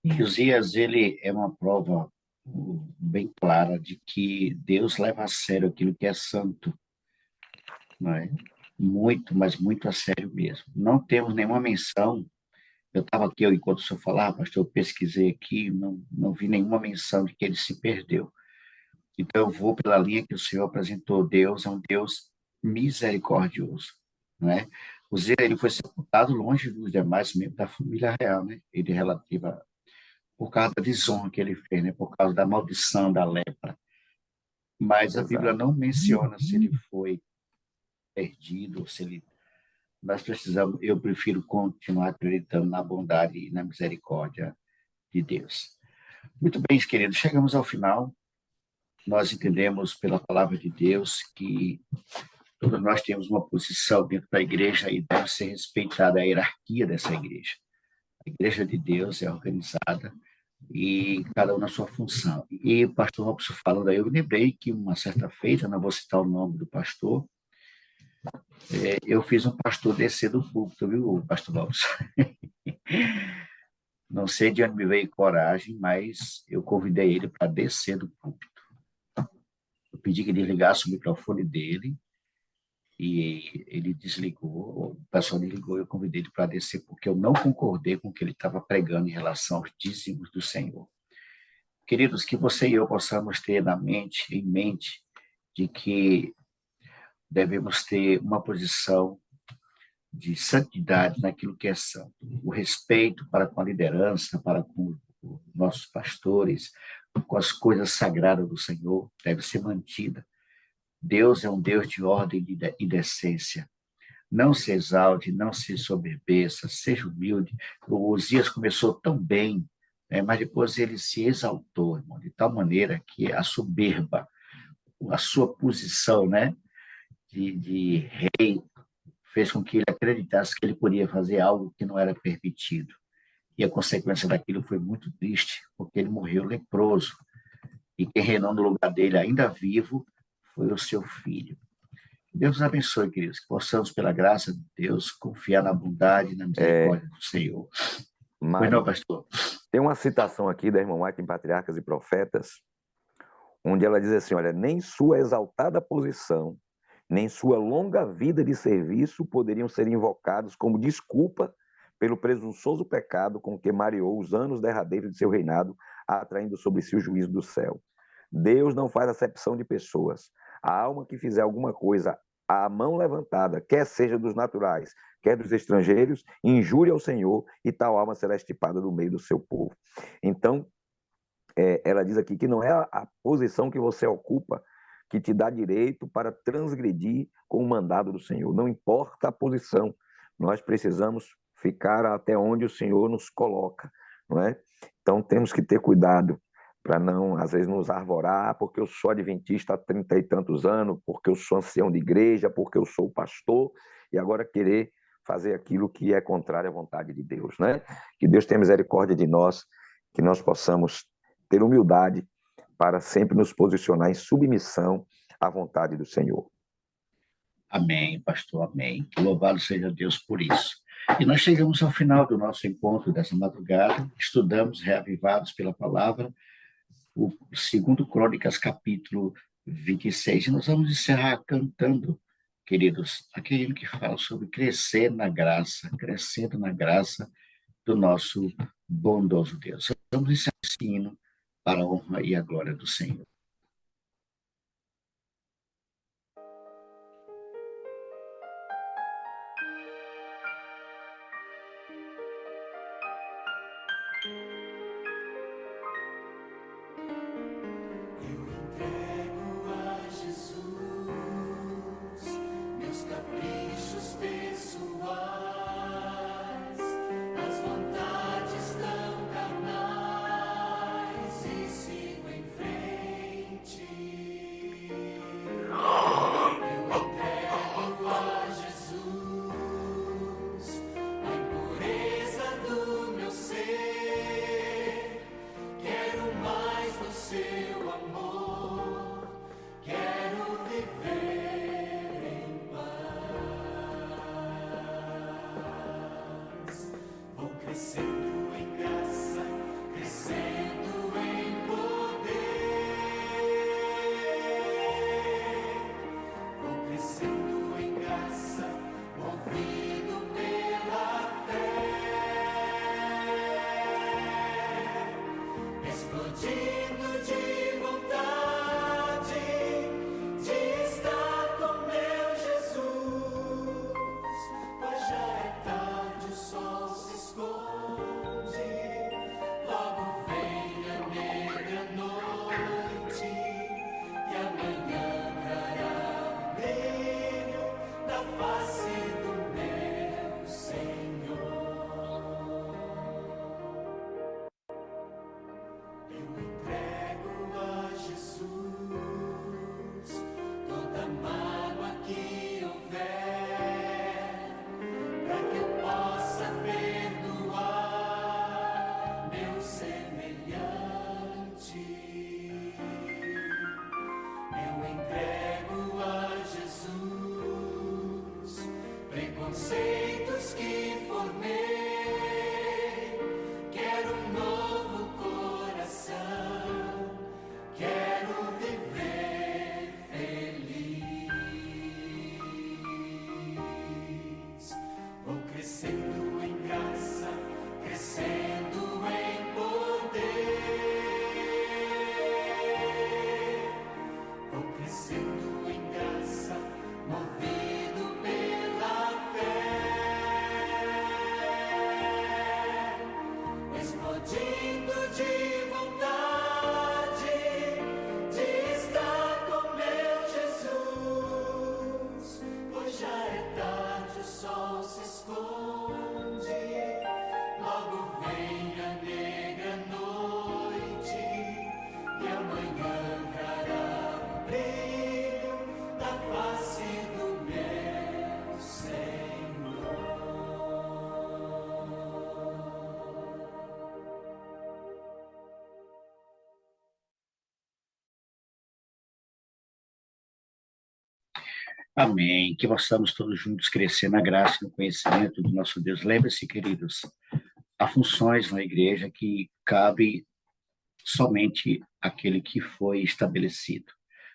E Uzias, ele é uma prova bem clara de que Deus leva a sério aquilo que é santo, não é? Muito, mas muito a sério mesmo. Não temos nenhuma menção. Eu estava aqui, enquanto o senhor falava, pastor, eu pesquisei aqui, não vi nenhuma menção de que ele se perdeu. Então, eu vou pela linha que o senhor apresentou. Deus é um Deus misericordioso, não é? Uzias, ele foi sepultado longe dos demais membros da família real, né? Ele relativa por causa da desonra que ele fez, né? Por causa da maldição da lepra. Mas a Bíblia não menciona se ele foi perdido, se ele... Nós precisamos, eu prefiro continuar acreditando na bondade e na misericórdia de Deus. Muito bem, queridos, chegamos ao final. Nós entendemos pela palavra de Deus que todos nós temos uma posição dentro da igreja e deve ser respeitada a hierarquia dessa igreja. A igreja de Deus é organizada e cada um na sua função. E o pastor Robson falando aí, eu lembrei que uma certa feita, não vou citar o nome do pastor, eu fiz um pastor descer do púlpito, viu, pastor Robson? Não sei de onde me veio coragem, mas eu convidei ele para descer do púlpito. Eu pedi que ele desligasse o microfone dele e ele desligou, o pessoal desligou e eu convidei ele para descer porque eu não concordei com o que ele estava pregando em relação aos dízimos do Senhor. Queridos, que você e eu possamos ter em mente de que devemos ter uma posição de santidade naquilo que é santo. O respeito para com a liderança, para com nossos pastores, com as coisas sagradas do Senhor, deve ser mantida. Deus é um Deus de ordem e decência. Não se exalte, não se soberbeça, seja humilde. O Osias começou tão bem, né, mas depois ele se exaltou, irmão, de tal maneira que a soberba, a sua posição, né, de rei, fez com que ele acreditasse que ele podia fazer algo que não era permitido. E a consequência daquilo foi muito triste, porque ele morreu leproso. E quem reinou no lugar dele, ainda vivo, foi o seu filho. Deus nos abençoe, queridos, que possamos, pela graça de Deus, confiar na bondade e na misericórdia do Senhor. Pois Mário, não, pastor? tem uma citação aqui da irmã White em Patriarcas e Profetas, onde ela diz assim, olha, nem sua exaltada posição, nem sua longa vida de serviço poderiam ser invocados como desculpa pelo presunçoso pecado com que mareou os anos derradeiros de seu reinado, atraindo sobre si o juízo do céu. Deus não faz acepção de pessoas. A alma que fizer alguma coisa à mão levantada, quer seja dos naturais, quer dos estrangeiros, injúria ao Senhor, e tal alma será estipada do meio do seu povo. Então, ela diz aqui que não é a posição que você ocupa que te dá direito para transgredir com o mandado do Senhor. Não importa a posição, nós precisamos ficar até onde o Senhor nos coloca, não é? Então, temos que ter cuidado para não, às vezes, nos arvorar, porque eu sou adventista há 30 e tantos anos, porque eu sou ancião de igreja, porque eu sou pastor, e agora querer fazer aquilo que é contrário à vontade de Deus, né? Que Deus tenha misericórdia de nós, que nós possamos ter humildade para sempre nos posicionar em submissão à vontade do Senhor. Amém, pastor, amém. Que louvado seja Deus por isso. E nós chegamos ao final do nosso encontro dessa madrugada, estudamos, reavivados pela palavra, o 2 Crônicas, capítulo 26, e nós vamos encerrar cantando, queridos, aquele que fala sobre crescer na graça, crescendo na graça do nosso bondoso Deus. Vamos encerrar esse hino para a honra e a glória do Senhor. Entrego a Jesus meus caprichos pessoais, as vontades tão carnais, e sigo em frente. Eu entrego a Jesus a impureza do meu ser. Quero mais do seu amor, quero viver em paz. Vou crescendo em graça, crescendo em poder. Vou crescendo em graça, movido pela fé. Explodindo de vontade de estar com meu Jesus, pois já é tarde, o sol se esconde. vem a negra noite e amanhã trará o brilho da face do meu Senhor. Amém. Que possamos todos juntos crescer na graça e no conhecimento do nosso Deus. Lembre-se, queridos, há funções na igreja que cabe somente aquele que foi estabelecido.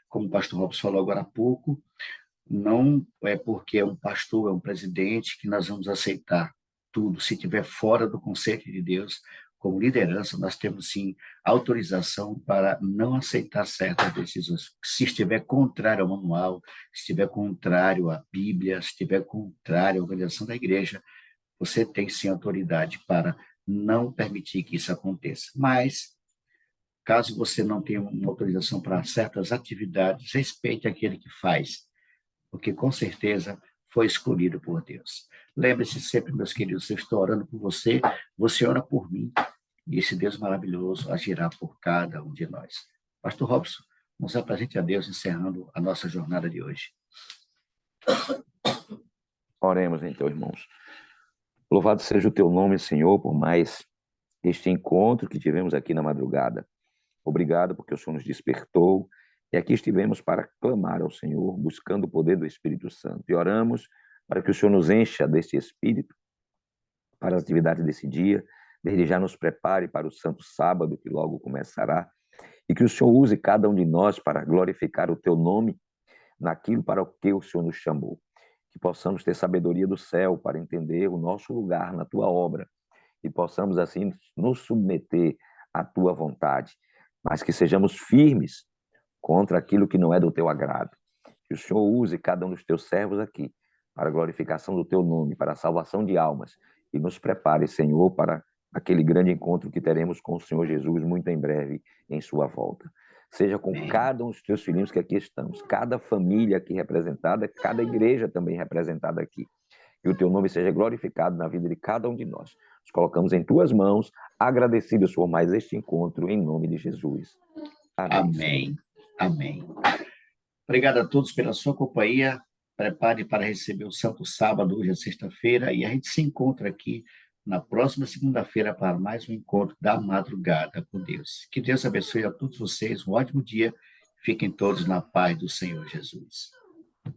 Como o pastor Robson falou agora há pouco, não é porque é um pastor, é um presidente, que nós vamos aceitar tudo. Se estiver fora do conceito de Deus, como liderança, nós temos, sim, autorização para não aceitar certas decisões. Se estiver contrário ao manual, se estiver contrário à Bíblia, se estiver contrário à organização da igreja, você tem, sim, autoridade para não permitir que isso aconteça. Mas, caso você não tenha uma autorização para certas atividades, respeite aquele que faz, porque com certeza foi escolhido por Deus. Lembre-se sempre, meus queridos, eu estou orando por você, você ora por mim, e esse Deus maravilhoso agirá por cada um de nós. Pastor Robson, nos apresente a Deus, encerrando a nossa jornada de hoje. Oremos então, irmãos. Louvado seja o teu nome, Senhor, por mais este encontro que tivemos aqui na madrugada. Obrigado porque o Senhor nos despertou e aqui estivemos para clamar ao Senhor, buscando o poder do Espírito Santo. E oramos para que o Senhor nos encha desse Espírito para as atividades desse dia. Desde já nos prepare para o Santo Sábado, que logo começará, e que o Senhor use cada um de nós para glorificar o teu nome naquilo para o que o Senhor nos chamou. Que possamos ter sabedoria do céu para entender o nosso lugar na tua obra e possamos, assim, nos submeter à tua vontade, mas que sejamos firmes contra aquilo que não é do teu agrado. Que o Senhor use cada um dos teus servos aqui para a glorificação do teu nome, para a salvação de almas, e nos prepare, Senhor, para aquele grande encontro que teremos com o Senhor Jesus muito em breve em sua volta. Seja com cada um dos teus filhinhos que aqui estamos, cada família aqui representada, cada igreja também representada aqui. Que o teu nome seja glorificado na vida de cada um de nós. Nos colocamos em tuas mãos, agradecidos por mais este encontro, em nome de Jesus. Amém. Amém. Amém. Obrigado a todos pela sua companhia. Prepare para receber o Santo Sábado, hoje é sexta-feira, e a gente se encontra aqui na próxima segunda-feira para mais um encontro da madrugada com Deus. Que Deus abençoe a todos vocês, um ótimo dia. Fiquem todos na paz do Senhor Jesus.